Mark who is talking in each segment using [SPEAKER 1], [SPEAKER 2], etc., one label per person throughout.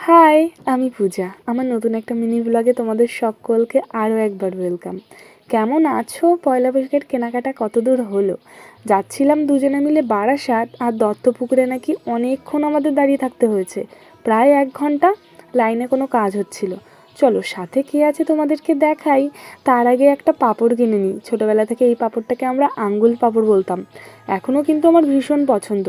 [SPEAKER 1] High, আমি পূজা। আমার নতুন একটা মিনি ব্লগে তোমাদের সকলকে আরও একবার ওয়েলকাম। কেমন আছো? পয়লা বৈশাখের কেনাকাটা কতদূর হলো? যাচ্ছিলাম দুজনে মিলে বারাসাত, আর দত্তপুকুরে নাকি অনেকক্ষণ আমাদের দাঁড়িয়ে থাকতে হয়েছে, প্রায় 1 ঘন্টা। লাইনে কোনো কাজ হচ্ছিল। চলো সাথে কে আছে তোমাদেরকে দেখাই। তার আগে একটা পাঁপড় কিনে নিই। ছোটোবেলা থেকে এই পাঁপড়টাকে আমরা আঙ্গুল পাঁপড় বলতাম। এখনও কিন্তু আমার ভীষণ পছন্দ।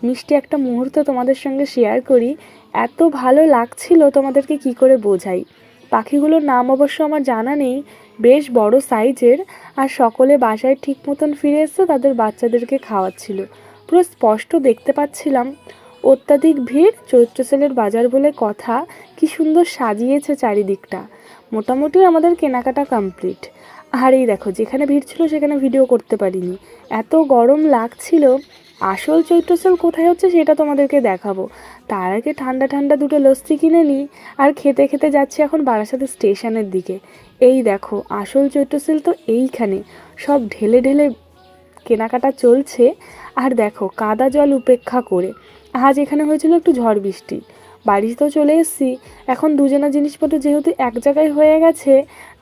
[SPEAKER 1] মিষ্টি একটা মুহূর্ত তোমাদের সঙ্গে শেয়ার করি। এত ভালো লাগছিল, তোমাদেরকে কি করে বোঝাই। পাখিগুলোর নাম অবশ্য আমার জানা নেই, বেশ বড় সাইজের। আর সকলে বাসায় ঠিক মতন ফিরে এসে তাদের বাচ্চাদেরকে খাওয়াচ্ছিল। পুরো স্পষ্ট দেখতে পাচ্ছিলাম। অত্যাধিক ভিড়, চৈত্র সেলের বাজার বলে কথা। কি সুন্দর সাজিয়েছে চারিদিকটা। মোটামুটি আমাদের কেনাকাটা কমপ্লিট। আর এই দেখো, যেখানে ভিড় ছিল সেখানে ভিডিও করতে পারিনি, এত গরম লাগছিল। আসল চৈত্র সেল কোথায় হচ্ছে সেটা তোমাদেরকে দেখাবো। তার আগে ঠান্ডা ঠান্ডা দুটো লস্যি কিনে নিই। আর খেতে খেতে যাচ্ছি এখন বারাসাত স্টেশনের দিকে। এই দেখো, আসল চৈত্র সেল তো এইখানে। সব ঢেলে ঢেলে কেনাকাটা চলছে। আর দেখো, কাদা জল উপেক্ষা করে আজ এখানে হয়েছিল একটু ঝড় বৃষ্টি। বাড়িতেও চলে এসেছি। এখন দুজনের জিনিসপত্র যেহেতু এক জায়গায় হয়ে গেছে,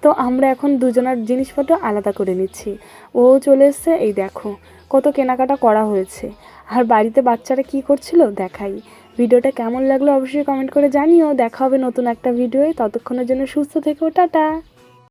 [SPEAKER 1] তো আমরা এখন দুজনের জিনিসপত্র আলাদা করে নিচ্ছি। ও চলে এসছে, এই দেখো কত কেনাকাটা করা হয়েছে। আর বাড়িতে বাচ্চারা কি করছিল দেখাই। ভিডিওটা কেমন লাগলো অবশ্যই কমেন্ট করে জানিও। দেখা হবে নতুন একটা ভিডিওয়ে। ততক্ষণের জন্য সুস্থ থেকো, টাটা।